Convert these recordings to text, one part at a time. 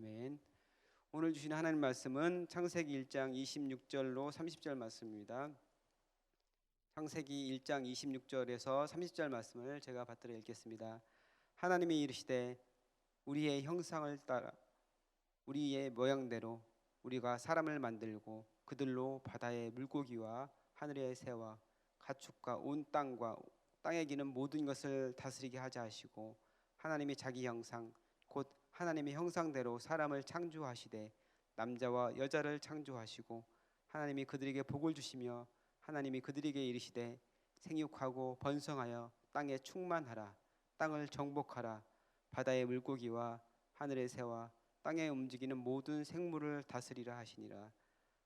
아멘. 오늘 주신 하나님 말씀은 창세기 1장 26절로 30절 말씀입니다. 창세기 1장 26절에서 30절 말씀을 제가 받들어 읽겠습니다. 하나님이 이르시되 우리의 형상을 따라 우리의 모양대로 우리가 사람을 만들고 그들로 바다의 물고기와 하늘의 새와 가축과 온 땅과 땅에 기는 모든 것을 다스리게 하자 하시고, 하나님이 자기 형상 곧 하나님의 형상대로 사람을 창조하시되 남자와 여자를 창조하시고, 하나님이 그들에게 복을 주시며 하나님이 그들에게 이르시되 생육하고 번성하여 땅에 충만하라. 땅을 정복하라. 바다의 물고기와 하늘의 새와 땅에 움직이는 모든 생물을 다스리라 하시니라.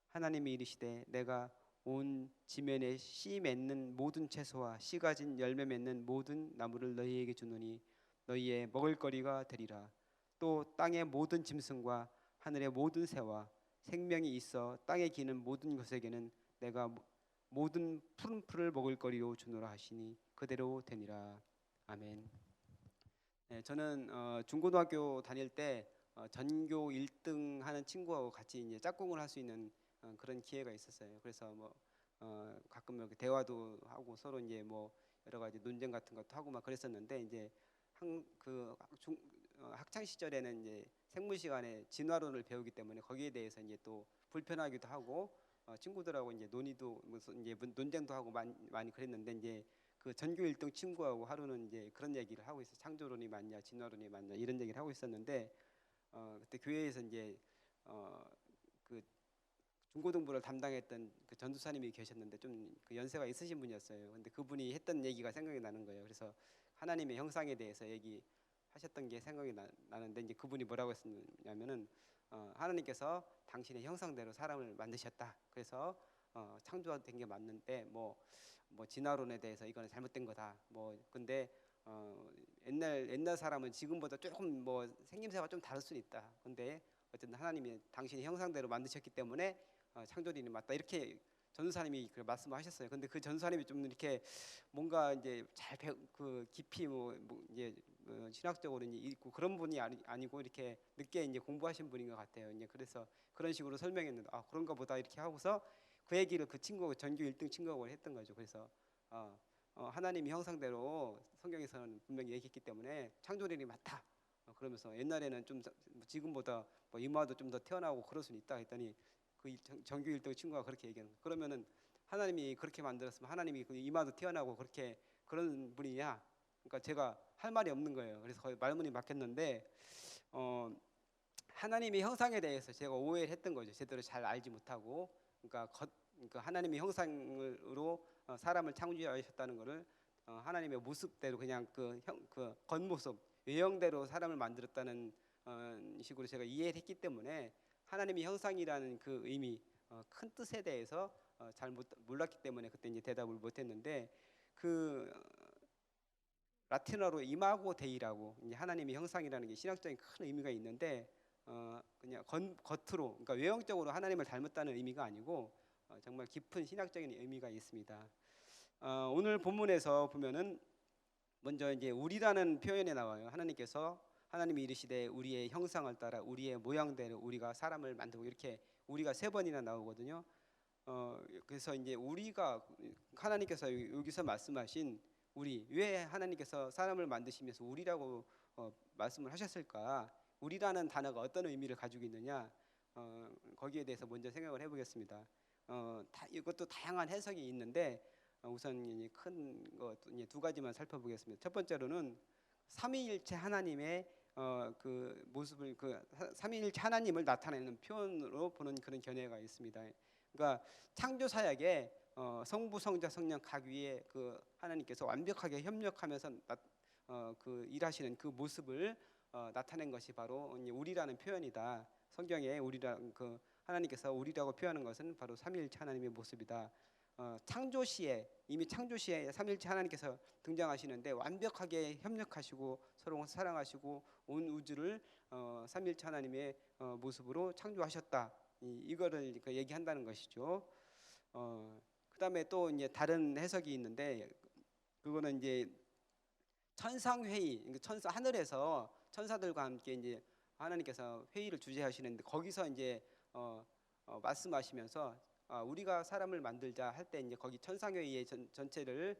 하나님이 이르시되 내가 온 지면에 씨 맺는 모든 채소와 씨 가진 열매 맺는 모든 나무를 너희에게 주노니 너희의 먹을거리가 되리라. 또 땅의 모든 짐승과 하늘의 모든 새와 생명이 있어 땅에 기는 모든 것에게는 내가 모든 푸른 풀을 먹을거리로 주노라 하시니 그대로 되니라. 아멘. 네, 저는 중고등학교 다닐 때 전교 1등 하는 친구하고 같이 이제 짝꿍을 할 수 있는 그런 기회가 있었어요. 그래서 가끔 이렇게 대화도 하고 서로 이제 여러 가지 논쟁 같은 것도 하고 막 그랬었는데, 이제 학창 시절에는 이제 생물 시간에 진화론을 배우기 때문에 거기에 대해서 이제 또 불편하기도 하고 친구들하고 이제 논의도 무슨 이제 논쟁도 하고 많이 그랬는데, 이제 그 전교 1등 친구하고 하루는 이제 그런 얘기를 하고 있어. 창조론이 맞냐 진화론이 맞냐 이런 얘기를 하고 있었는데, 그때 교회에서 이제 그 중고등부를 담당했던 그 전도사님이 계셨는데 좀 그 연세가 있으신 분이었어요. 근데 그분이 했던 얘기가 생각이 나는 거예요. 그래서 하나님의 형상에 대해서 얘기하셨던 게 생각이 나는데, 이제 그분이 뭐라고 했냐면은 하나님께서 당신의 형상대로 사람을 만드셨다. 그래서 창조된 게 맞는데 진화론에 대해서 이거는 잘못된 거다. 근데 옛날 사람은 지금보다 조금 생김새가 좀 다를 수는 있다. 근데 어쨌든 하나님이 당신의 형상대로 만드셨기 때문에 창조론이 맞다. 이렇게 전도사님이 그 말씀하셨어요. 근데 그 전도사님이 좀 이렇게 뭔가 이제 깊이 이제 신학적으로 있고 그런 분이 아니고 이렇게 늦게 이제 공부하신 분인 것 같아요. 이제 그래서 그런 식으로 설명했는데 그런가 보다 이렇게 하고서 그 얘기를 그 친구가 전교 1등 친구하고 했던 거죠. 그래서 하나님이 형상대로 성경에서는 분명히 얘기했기 때문에 창조론이 맞다. 그러면서 옛날에는 좀 지금보다 이마도 좀 더 태어나고 그럴 수는 있다 했더니 그 전교 1등 친구가 그렇게 얘기하는 거예요. 그러면은 하나님이 그렇게 만들었으면 하나님이 그 이마도 태어나고 그렇게 그런 분이냐? 그러니까 제가 할 말이 없는 거예요. 그래서 거의 말문이 막혔는데 하나님의 형상에 대해서 제가 오해를 했던 거죠. 제대로 잘 알지 못하고, 그러니까 하나님의 형상으로 사람을 창조하셨다는 것을 하나님의 모습대로 그냥 그 겉모습 외형대로 사람을 만들었다는 식으로 제가 이해를 했기 때문에 하나님의 형상이라는 그 의미, 큰 뜻에 대해서 잘 몰랐기 때문에 그때 이제 대답을 못했는데, 그 라틴어로 이마고 데이라고 이제 하나님의 형상이라는 게 신학적인 큰 의미가 있는데 그냥 겉으로, 그러니까 외형적으로 하나님을 닮았다는 의미가 아니고 정말 깊은 신학적인 의미가 있습니다. 오늘 본문에서 보면은 먼저 이제 우리라는 표현이 나와요. 하나님이 이르시되 우리의 형상을 따라 우리의 모양대로 우리가 사람을 만들고, 이렇게 우리가 3번이나 나오거든요. 그래서 이제 우리가 하나님께서 여기서 말씀하신 우리, 왜 하나님께서 사람을 만드시면서 우리라고 말씀을 하셨을까? 우리라는 단어가 어떤 의미를 가지고 있느냐? 거기에 대해서 먼저 생각을 해보겠습니다. 이것도 다양한 해석이 있는데 우선 큰 것 2가지만 살펴보겠습니다. 첫 번째로는 삼위일체 하나님의 그 모습을, 그 삼위일체 하나님을 나타내는 표현으로 보는 그런 견해가 있습니다. 그러니까 창조 사역에 성부, 성자, 성령 각 위에 그 하나님께서 완벽하게 협력하면서 그 일하시는 그 모습을 나타낸 것이 바로 우리라는 표현이다. 성경에 그 하나님께서 우리라고 표현하는 것은 바로 삼위일체 하나님의 모습이다. 이미 창조시에 삼위일체 하나님께서 등장하시는데 완벽하게 협력하시고 서로 사랑하시고 온 우주를 삼위일체 하나님의 모습으로 창조하셨다. 이거를 얘기한다는 것이죠. 그다음에 또 이제 다른 해석이 있는데, 그거는 이제 천상회의, 하늘에서 천사들과 함께 이제 하나님께서 회의를 주재하시는데 거기서 이제 말씀하시면서 우리가 사람을 만들자 할 때 이제 거기 천상회의의 전체를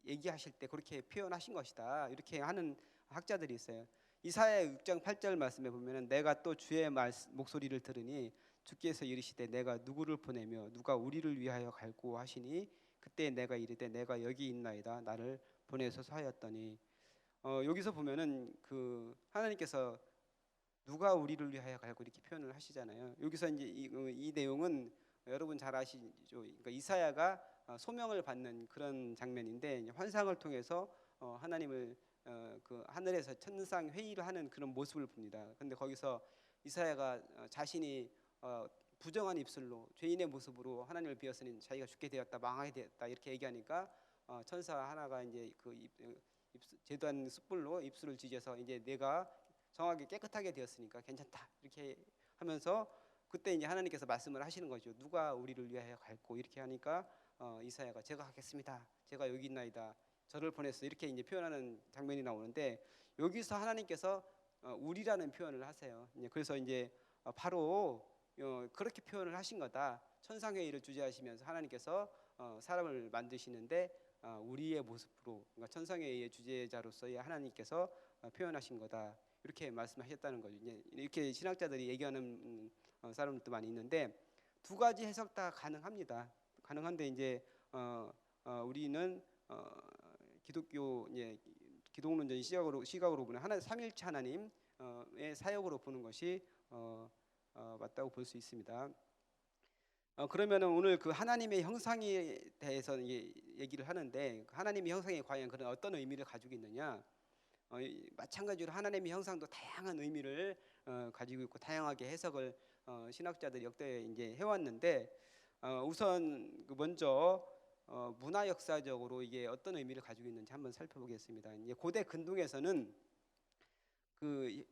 얘기하실 때 그렇게 표현하신 것이다. 이렇게 하는 학자들이 있어요. 이사야 6장 8절 말씀에 보면은 내가 또 주의 목소리를 들으니 주께서 이르시되 내가 누구를 보내며 누가 우리를 위하여 갈고 하시니 그때 내가 이르되 내가 여기 있나이다 나를 보내소서 하였더니 여기서 보면은 그 하나님께서 누가 우리를 위하여 갈고 이렇게 표현을 하시잖아요. 여기서 이제 이 내용은 여러분 잘 아시죠? 그러니까 이사야가 소명을 받는 그런 장면인데 환상을 통해서 하나님을 그 하늘에서 천상 회의를 하는 그런 모습을 봅니다. 근데 거기서 이사야가 자신이 부정한 입술로 죄인의 모습으로 하나님을 비었으니 자기가 죽게 되었다, 망하게 되었다 이렇게 얘기하니까 천사 하나가 이제 그 제단 숯불로 입술을 지져서 이제 내가 정하게 깨끗하게 되었으니까 괜찮다 이렇게 하면서 그때 이제 하나님께서 말씀을 하시는 거죠. 누가 우리를 위하여 갈고 이렇게 하니까 이사야가 제가 하겠습니다. 제가 여기 있나이다. 저를 보냈어. 이렇게 이제 표현하는 장면이 나오는데 여기서 하나님께서 우리라는 표현을 하세요. 그래서 이제 바로 그렇게 표현을 하신 거다. 천상회의를 주재하시면서 하나님께서 사람을 만드시는데 우리의 모습으로 그러니까 천상회의의 주재자로서의 하나님께서 표현하신 거다. 이렇게 말씀하셨다는 거죠. 이렇게 신학자들이 얘기하는 사람들도 많이 있는데 두 가지 해석 다 가능합니다. 가능한데 이제 우리는 기독교 기독론적인 시각으로 보는 하나님 삼일체 하나님의 사역으로 보는 것이 맞다고 볼 수 있습니다. 그러면은 오늘 그 하나님의 형상에 대해서 얘기를 하는데 하나님의 형상이 과연 그런 어떤 의미를 가지고 있느냐? 마찬가지로 하나님의 형상도 다양한 의미를 가지고 있고 다양하게 해석을 신학자들이 역대 이제 해왔는데 우선 먼저 문화 역사적으로 이게 어떤 의미를 가지고 있는지 한번 살펴보겠습니다. 이제 고대 근동에서는 그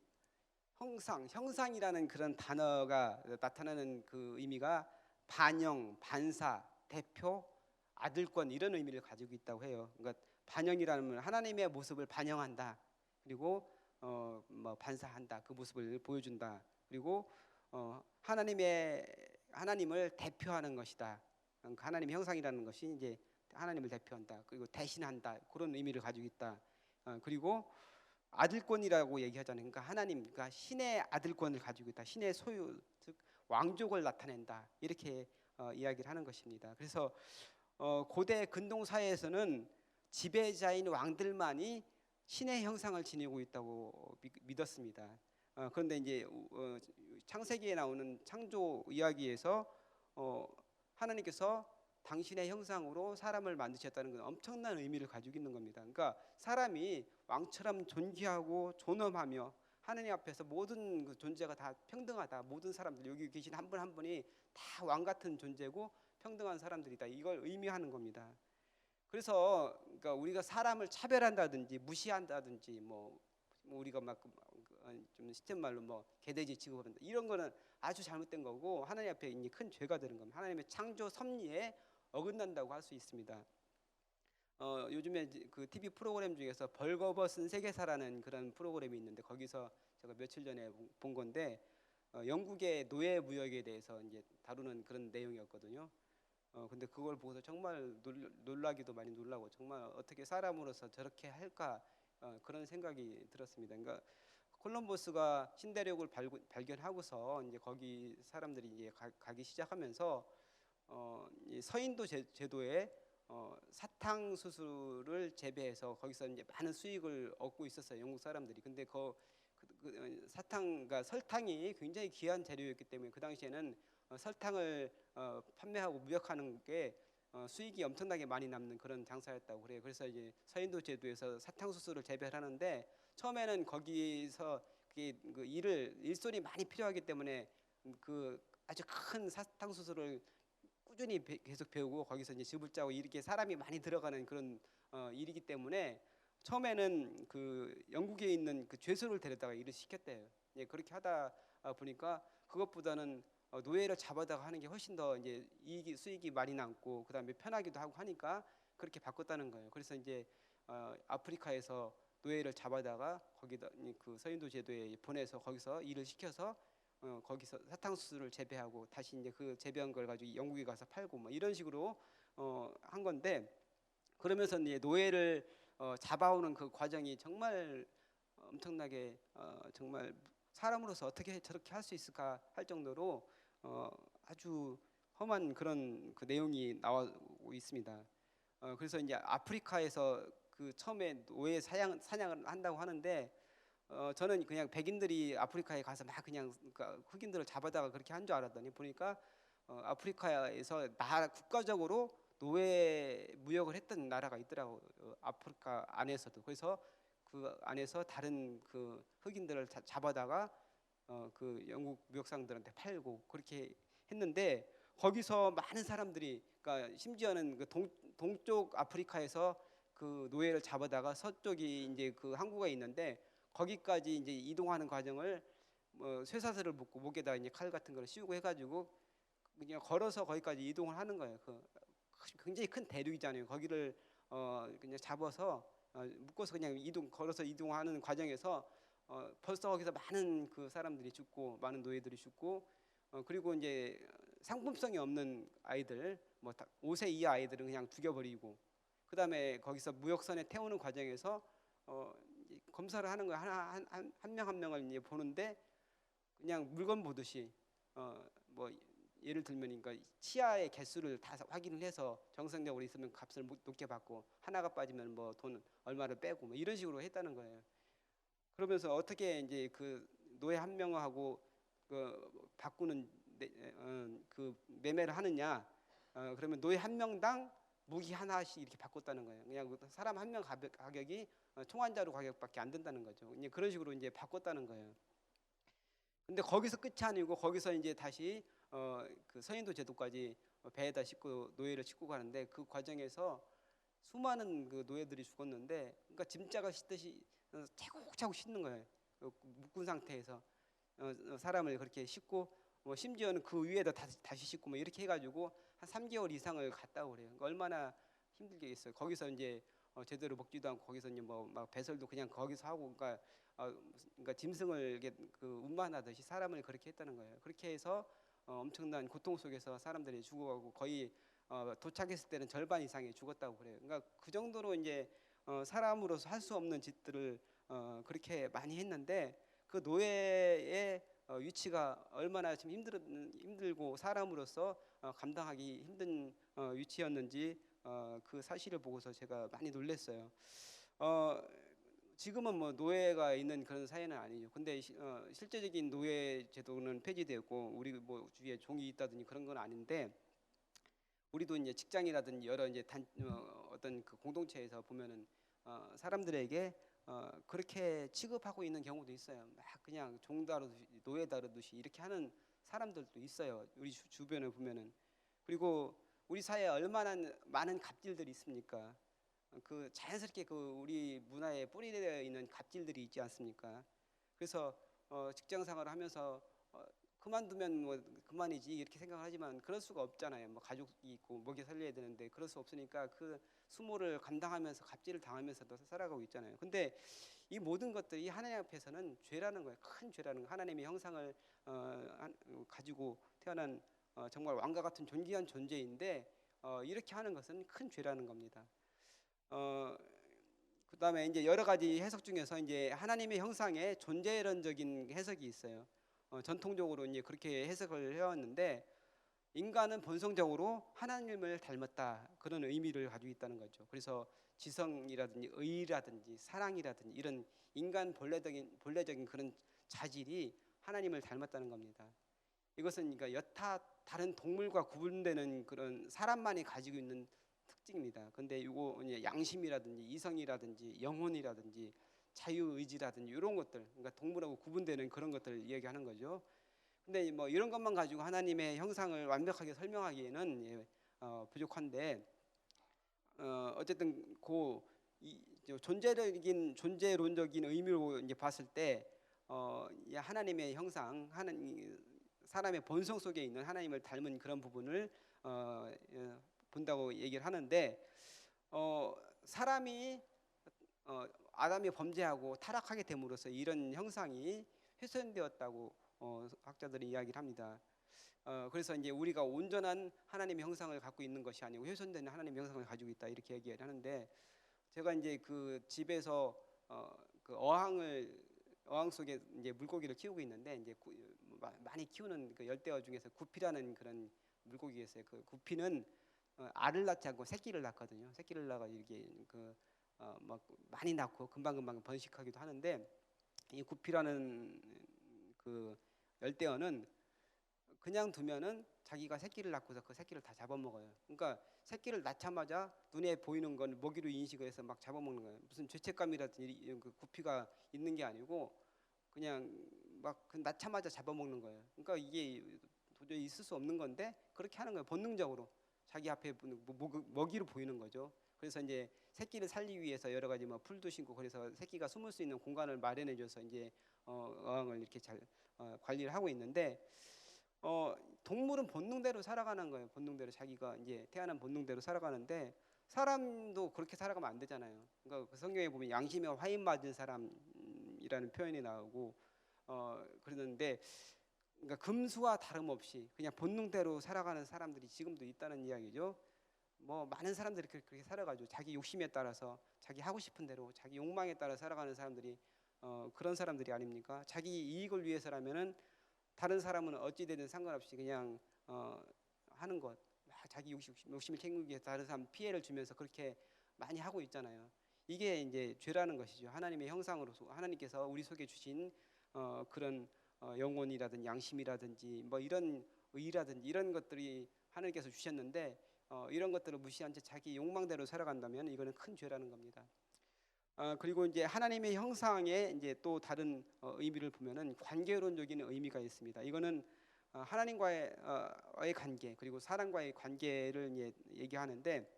형상이라는 그런 단어가 나타나는 그 의미가 반영, 반사, 대표, 아들권 이런 의미를 가지고 있다고 해요. 그러니까 반영이라는 하나님의 모습을 반영한다. 그리고 뭐 반사한다. 그 모습을 보여준다. 그리고 하나님을 대표하는 것이다. 그러니까 하나님의 형상이라는 것이 이제 하나님을 대표한다. 그리고 대신한다. 그런 의미를 가지고 있다. 그리고 아들권이라고 얘기하잖아요. 그러니까 그러니까 신의 아들권을 가지고 있다. 신의 소유, 즉 왕족을 나타낸다. 이렇게 이야기를 하는 것입니다. 그래서 고대 근동 사회에서는 지배자인 왕들만이 신의 형상을 지니고 있다고 믿었습니다. 그런데 이제 창세기에 나오는 창조 이야기에서 하나님께서 당신의 형상으로 사람을 만드셨다는 건 엄청난 의미를 가지고 있는 겁니다. 그러니까 사람이 왕처럼 존귀하고 존엄하며 하나님 앞에서 모든 그 존재가 다 평등하다. 모든 사람들 여기 계신 한 분 한 분이 다 왕 같은 존재고 평등한 사람들이다. 이걸 의미하는 겁니다. 그래서 그러니까 우리가 사람을 차별한다든지 무시한다든지 뭐 우리가 막 좀 시쳇 말로 뭐 개돼지 취급한다 이런 거는 아주 잘못된 거고 하나님 앞에 이제 큰 죄가 되는 겁니다. 하나님의 창조 섭리에 어긋난다고 할 수 있습니다. 요즘에 그 TV 프로그램 중에서 벌거벗은 세계사라는 그런 프로그램이 있는데 거기서 제가 며칠 전에 본 건데 영국의 노예 무역에 대해서 이제 다루는 그런 내용이었거든요. 근데 그걸 보고서 정말 놀라기도 많이 놀라고 정말 어떻게 사람으로서 저렇게 할까 그런 생각이 들었습니다. 그러니까 콜럼버스가 신대륙을 발견하고서 이제 거기 사람들이 이제 가기 시작하면서 이 서인도 제도에 사탕수수를 재배해서 거기서 이제 많은 수익을 얻고 있었어요. 영국 사람들이. 근데 그러니까 설탕이 굉장히 귀한 재료였기 때문에 그 당시에는 설탕을 판매하고 무역하는 게 수익이 엄청나게 많이 남는 그런 장사였다고 그래요. 그래서 이제 서인도 제도에서 사탕수수를 재배하는데 처음에는 거기서 그 일손이 많이 필요하기 때문에 그 아주 큰 사탕수수를 꾸준히 계속 배우고 거기서 이제 즙을 짜고 이렇게 사람이 많이 들어가는 그런 일이기 때문에 처음에는 그 영국에 있는 그 죄수를 데려다가 일을 시켰대요. 예, 그렇게 하다 보니까 그것보다는 노예를 잡아다가 하는 게 훨씬 더 이제 수익이 많이 남고 그다음에 편하기도 하고 하니까 그렇게 바꿨다는 거예요. 그래서 이제 아프리카에서 노예를 잡아다가 거기다 그 서인도 제도에 보내서 거기서 일을 시켜서 거기서 사탕수수를 재배하고 다시 이제 그 재배한 걸 가지고 영국에 가서 팔고 뭐 이런 식으로 한 건데, 그러면서 이제 노예를 잡아오는 그 과정이 정말 엄청나게 정말 사람으로서 어떻게 저렇게 할 수 있을까 할 정도로 아주 험한 그런 그 내용이 나오고 있습니다. 그래서 이제 아프리카에서 그 처음에 노예 사냥을 한다고 하는데, 저는 그냥 백인들이 아프리카에 가서 막 그냥 그러니까 흑인들을 잡아다가 그렇게 한 줄 알았더니 보니까 아프리카에서 나라 국가적으로 노예 무역을 했던 나라가 있더라고, 아프리카 안에서도. 그래서 그 안에서 다른 그 흑인들을 잡아다가 그 영국 무역상들한테 팔고 그렇게 했는데, 거기서 많은 사람들이, 그러니까 심지어는 그 동쪽 아프리카에서 그 노예를 잡아다가 서쪽이 이제 그 항구가 있는데 거기까지 이제 이동하는 과정을 뭐 쇠사슬을 묶고 목에다 이제 칼 같은 걸 씌우고 해가지고 그냥 걸어서 거기까지 이동을 하는 거예요. 그 굉장히 큰 대륙이잖아요. 거기를 그냥 잡아서 묶어서 그냥 걸어서 이동하는 과정에서 벌써 거기서 많은 그 사람들이 죽고 많은 노예들이 죽고, 그리고 이제 상품성이 없는 아이들, 뭐 5세 이하 아이들은 그냥 죽여버리고, 그다음에 거기서 무역선에 태우는 과정에서 검사를 하는 거야. 한 명 한 명을 이제 보는데 그냥 물건 보듯이 뭐 예를 들면 그러니까 치아의 개수를 다 확인을 해서 정상적으로 있으면 값을 높게 받고 하나가 빠지면 뭐 돈 얼마를 빼고 뭐 이런 식으로 했다는 거예요. 그러면서 어떻게 이제 그 노예 한 명하고 그 바꾸는 그 매매를 하느냐? 그러면 노예 한 명당 무기 하나씩 이렇게 바꿨다는 거예요. 그냥 사람 한 명 가격이 총한자루 가격밖에 안 된다는 거죠. 이제 그런 식으로 이제 바꿨다는 거예요. 근데 거기서 끝이 아니고 거기서 이제 다시 그 서인도 제도까지 배에다 싣고 노예를 싣고 가는데, 그 과정에서 수많은 그 노예들이 죽었는데, 그러니까 짐짝을 싣듯이 차곡차곡 싣는 거예요. 묶은 상태에서 사람을 그렇게 싣고 뭐 심지어는 그 위에다 다시 싣고 뭐 이렇게 해가지고 한 3개월 이상을 갔다고 그래요. 그러니까 얼마나 힘들겠어요. 거기서 이제 제대로 먹지도 않고 거기서 이제 뭐 막 배설도 그냥 거기서 하고, 그러니까 짐승을 그 운반하듯이 사람을 그렇게 했다는 거예요. 그렇게 해서 엄청난 고통 속에서 사람들이 죽어가고 거의 도착했을 때는 절반 이상이 죽었다고 그래요. 그러니까 그 정도로 이제 사람으로서 할 수 없는 짓들을 그렇게 많이 했는데, 그 노예의 위치가 얼마나 좀 힘들고 사람으로서 감당하기 힘든 위치였는지 그 사실을 보고서 제가 많이 놀랐어요. 지금은 뭐 노예가 있는 그런 사회는 아니죠. 근데 실제적인 노예 제도는 폐지되었고 우리 뭐 주위에 종이 있다든지 그런 건 아닌데, 우리도 이제 직장이라든지 여러 이제 어떤 그 공동체에서 보면은 사람들에게 그렇게 취급하고 있는 경우도 있어요. 막 그냥 종 다루듯이 노예 다루듯이 이렇게 하는 사람들도 있어요. 우리 주변에 보면은. 그리고 우리 사회에 얼마나 많은 갑질들이 있습니까? 그 자연스럽게 그 우리 문화에 뿌리되어 있는 갑질들이 있지 않습니까? 그래서 직장 생활을 하면서 그만두면 뭐 그만이지 이렇게 생각을 하지만 그럴 수가 없잖아요. 뭐 가족이 있고 먹여 살려야 되는데 그럴 수 없으니까 그 수모를 감당하면서 갑질을 당하면서도 살아가고 있잖아요. 근데 이 모든 것들이 하나님 앞에서는 죄라는 거예요. 큰 죄라는 거예요. 하나님의 형상을 가지고 태어난 정말 왕과 같은 존귀한 존재인데 이렇게 하는 것은 큰 죄라는 겁니다. 그다음에 이제 여러 가지 해석 중에서 이제 하나님의 형상의 존재론적인 해석이 있어요. 전통적으로 이제 그렇게 해석을 해왔는데, 인간은 본성적으로 하나님을 닮았다 그런 의미를 가지고 있다는 거죠. 그래서 지성이라든지 의라든지 사랑이라든지 이런 인간 본래적인 그런 자질이 하나님을 닮았다는 겁니다. 이것은 그러니까 여타 다른 동물과 구분되는 그런 사람만이 가지고 있는 특징입니다. 근데 이거 양심이라든지 이성이라든지 영혼이라든지 자유의지라든지 이런 것들, 그러니까 동물하고 구분되는 그런 것들을 이야기하는 거죠. 근데 뭐 이런 것만 가지고 하나님의 형상을 완벽하게 설명하기에는 부족한데, 어쨌든 존재론적인 의미로 이제 봤을 때 하나님의 형상, 사람의 본성 속에 있는 하나님을 닮은 그런 부분을 본다고 얘기를 하는데, 사람이 아담이 범죄하고 타락하게 됨으로써 이런 형상이 훼손되었다고 학자들이 이야기를 합니다. 그래서 이제 우리가 온전한 하나님의 형상을 갖고 있는 것이 아니고 훼손된 하나님의 형상을 가지고 있다 이렇게 얘기를 하는데, 제가 이제 그 집에서 그 어항 속에 이제 물고기를 키우고 있는데, 이제 많이 키우는 그 열대어 중에서 구피라는 그런 물고기가 있어요. 그 구피는 알을 낳지 않고 새끼를 낳거든요. 새끼를 낳아 이렇게 막 많이 낳고 금방금방 번식하기도 하는데, 이 구피라는 그 열대어는 그냥 두면은 자기가 새끼를 낳고서 그 새끼를 다 잡아먹어요. 그러니까 새끼를 낳자마자 눈에 보이는 건 먹이로 인식을 해서 막 잡아먹는 거예요. 무슨 죄책감이라든지 그 구피가 있는 게 아니고 그냥 막 낳자마자 잡아먹는 거예요. 그러니까 이게 도저히 있을 수 없는 건데 그렇게 하는 거예요. 본능적으로 자기 앞에 먹이로 보이는 거죠. 그래서 이제 새끼를 살리기 위해서 여러 가지 뭐 풀도 심고, 그래서 새끼가 숨을 수 있는 공간을 마련해줘서 이제 어항을 이렇게 잘 관리를 하고 있는데, 동물은 본능대로 살아가는 거예요. 본능대로 자기가 이제 태어난 본능대로 살아가는데, 사람도 그렇게 살아가면 안 되잖아요. 그러니까 그 성경에 보면 양심에 화인 맞은 사람이라는 표현이 나오고 그러는데, 그러니까 금수와 다름없이 그냥 본능대로 살아가는 사람들이 지금도 있다는 이야기죠. 뭐 많은 사람들이 그렇게 살아가죠. 자기 욕심에 따라서 자기 하고 싶은 대로 자기 욕망에 따라 살아가는 사람들이 그런 사람들이 아닙니까? 자기 이익을 위해서라면은 다른 사람은 어찌 되든 상관없이 그냥 하는 것, 자기 욕심을 챙기기 위해서 다른 사람 피해를 주면서 그렇게 많이 하고 있잖아요. 이게 이제 죄라는 것이죠. 하나님의 형상으로서 하나님께서 우리 속에 주신 그런 영혼이라든지 양심이라든지 뭐 이런 의라든지 이런 것들이 하나님께서 주셨는데, 이런 것들을 무시한 채 자기 욕망대로 살아간다면 이거는 큰 죄라는 겁니다. 그리고 이제 하나님의 형상에 이제 또 다른 의미를 보면은 관계론적인 의미가 있습니다. 이거는 하나님과의 관계, 그리고 사람과의 관계를 이제 얘기하는데,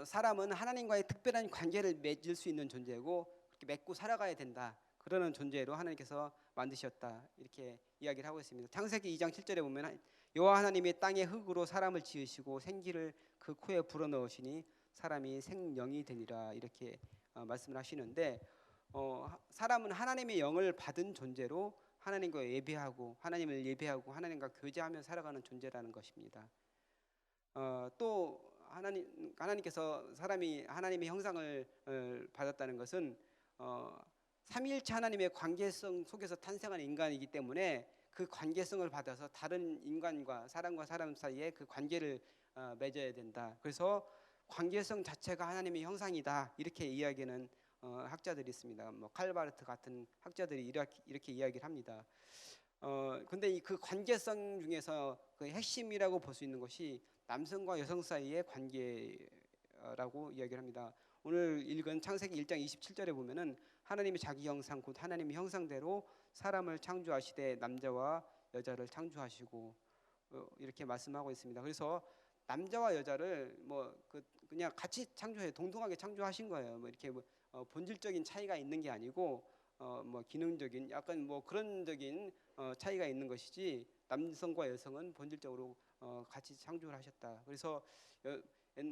사람은 하나님과의 특별한 관계를 맺을 수 있는 존재고 그렇게 맺고 살아가야 된다. 그러는 존재로 하나님께서 만드셨다. 이렇게 이야기를 하고 있습니다. 창세기 2장 7절에 보면 여호와 하나님이 땅의 흙으로 사람을 지으시고 생기를 그 코에 불어넣으시니 사람이 생명이 되니라. 이렇게 말씀을 하시는데, 사람은 하나님의 영을 받은 존재로 하나님과 예배하고 하나님을 예배하고 하나님과 교제하며 살아가는 존재라는 것입니다. 또 하나님께서 사람이 하나님의 형상을 받았다는 것은 삼위일체 하나님의 관계성 속에서 탄생한 인간이기 때문에 그 관계성을 받아서 다른 인간과 사람 사이에 그 관계를 맺어야 된다. 그래서 관계성 자체가 하나님의 형상이다. 이렇게 이야기하는 학자들이 있습니다. 뭐 칼바르트 같은 학자들이 이렇게 이야기를 합니다. 근데 그 관계성 중에서 그 핵심이라고 볼 수 있는 것이 남성과 여성 사이의 관계라고 이야기를 합니다. 오늘 읽은 창세기 1장 27절에 보면은 하나님이 자기 형상 곧 하나님의 형상대로 사람을 창조하시되 남자와 여자를 창조하시고 이렇게 말씀하고 있습니다. 그래서 남자와 여자를 그냥 같이 창조해 동등하게 창조하신 거예요. 뭐 이렇게 본질적인 차이가 있는 게 아니고 뭐 기능적인 약간 뭐 그런적인 차이가 있는 것이지, 남성과 여성은 본질적으로 같이 창조를 하셨다. 그래서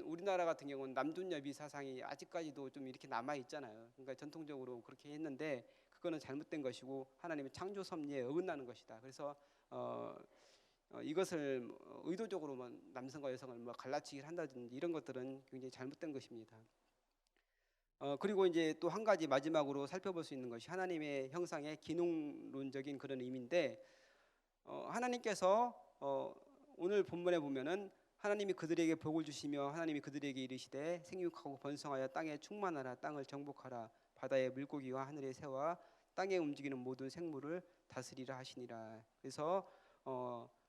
우리나라 같은 경우는 남존여비 사상이 아직까지도 좀 이렇게 남아 있잖아요. 그러니까 전통적으로 그렇게 했는데 그거는 잘못된 것이고 하나님의 창조 섭리에 어긋나는 것이다. 그래서 이것을 의도적으로 남성과 여성을 갈라치기를 한다든지 이런 것들은 굉장히 잘못된 것입니다. 그리고 이제 또 한 가지 마지막으로 살펴볼 수 있는 것이 하나님의 형상의 기능론적인 그런 의미인데, 하나님께서 오늘 본문에 보면은 하나님이 그들에게 복을 주시며 하나님이 그들에게 이르시되 생육하고 번성하여 땅에 충만하라. 땅을 정복하라. 바다의 물고기와 하늘의 새와 땅에 움직이는 모든 생물을 다스리라 하시니라. 그래서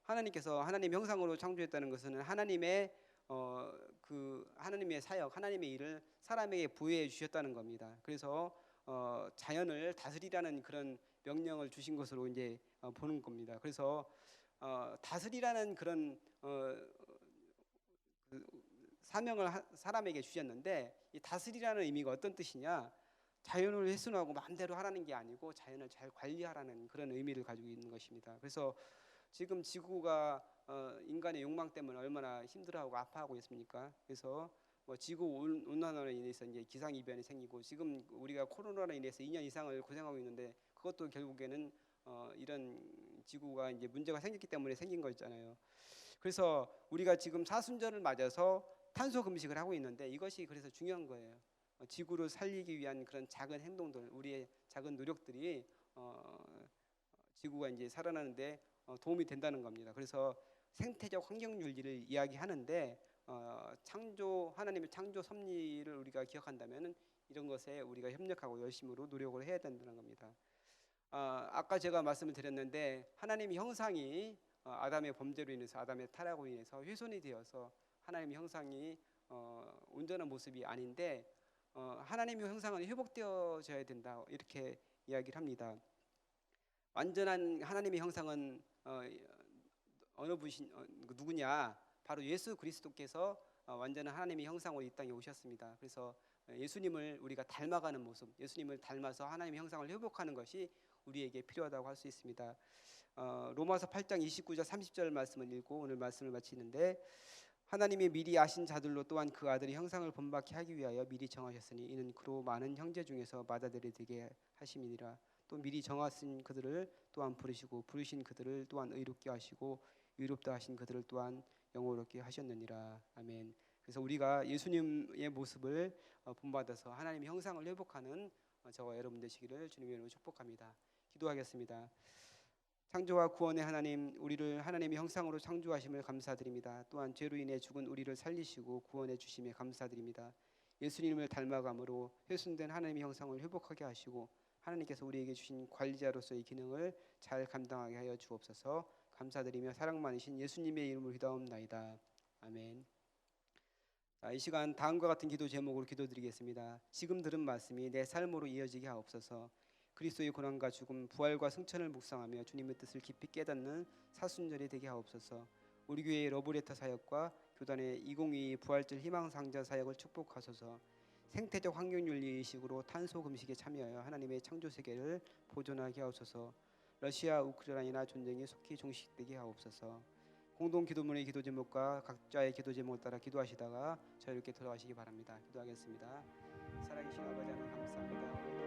하나님께서 하나님 형상으로 창조했다는 것은 하나님의 하나님의 사역, 하나님의 일을 사람에게 부여해 주셨다는 겁니다. 그래서 자연을 다스리라는 그런 명령을 주신 것으로 이제 보는 겁니다. 그래서 다스리라는 그런 사명을 사람에게 주셨는데, 이 다스리라는 의미가 어떤 뜻이냐? 자연을 훼손하고 마음대로 하라는 게 아니고 자연을 잘 관리하라는 그런 의미를 가지고 있는 것입니다. 그래서 지금 지구가 인간의 욕망 때문에 얼마나 힘들어하고 아파하고 있습니까? 그래서 뭐 지구 온난화로 인해서 이제 기상 이변이 생기고 지금 우리가 코로나로 인해서 2년 이상을 고생하고 있는데 그것도 결국에는 이런 지구가 이제 문제가 생겼기 때문에 생긴 거잖아요. 그래서 우리가 지금 사순절을 맞아서 탄소 금식을 하고 있는데 이것이 그래서 중요한 거예요. 지구를 살리기 위한 그런 작은 행동들, 우리의 작은 노력들이 지구가 이제 살아나는데 도움이 된다는 겁니다. 그래서 생태적 환경 윤리를 이야기하는데 창조 하나님의 창조 섭리를 우리가 기억한다면 이런 것에 우리가 협력하고 열심으로 노력을 해야 된다는 겁니다. 아까 제가 말씀을 드렸는데 하나님의 형상이 아담의 범죄로 인해서 아담의 타락으로 인해서 훼손이 되어서 하나님의 형상이 온전한 모습이 아닌데 하나님의 형상은 회복되어져야 된다 이렇게 이야기를 합니다. 완전한 하나님의 형상은 어느 분이신 누구냐? 바로 예수 그리스도께서 완전한 하나님의 형상으로 이 땅에 오셨습니다. 그래서 예수님을 우리가 닮아가는 모습, 예수님을 닮아서 하나님의 형상을 회복하는 것이 우리에게 필요하다고 할 수 있습니다. 로마서 8장 29절 30절 말씀을 읽고 오늘 말씀을 마치는데 하나님이 미리 아신 자들로 또한 그 아들의 형상을 본받게 하기 위하여 미리 정하셨으니 이는 그로 많은 형제 중에서 맏아들이 되게 하심이니라. 또 미리 정하신 그들을 또한 부르시고 부르신 그들을 또한 의롭게 하시고 의롭다 하신 그들을 또한 영원롭게 하셨느니라. 아멘. 그래서 우리가 예수님의 모습을 본받아서 하나님의 형상을 회복하는 저와 여러분 되시기를 주님의 이름으로 축복합니다. 기도하겠습니다. 창조와 구원의 하나님, 우리를 하나님의 형상으로 창조하심을 감사드립니다. 또한 죄로 인해 죽은 우리를 살리시고 구원해 주심에 감사드립니다. 예수님을 닮아감으로 훼손된 하나님의 형상을 회복하게 하시고 하나님께서 우리에게 주신 관리자로서의 기능을 잘 감당하게 하여 주옵소서. 감사드리며 사랑 많으신 예수님의 이름으로 기도하옵나이다. 아멘. 이 시간 다음과 같은 기도 제목으로 기도드리겠습니다. 지금 들은 말씀이 내 삶으로 이어지게 하옵소서. 그리스도의 고난과 죽음, 부활과 승천을 묵상하며 주님의 뜻을 깊이 깨닫는 사순절이 되게 하옵소서. 우리 교회의 러브레터 사역과 교단의 2022 부활절 희망상자 사역을 축복하소서. 생태적 환경윤리의식으로 탄소 금식에 참여하여 하나님의 창조 세계를 보존하게 하옵소서. 러시아 우크라이나 전쟁이 속히 종식되게 하옵소서. 공동 기도문의 기도 제목과 각자의 기도 제목을 따라 기도하시다가 자유롭게 돌아가시기 바랍니다. 기도하겠습니다. 살아계신 아버지 하나님 감사합니다.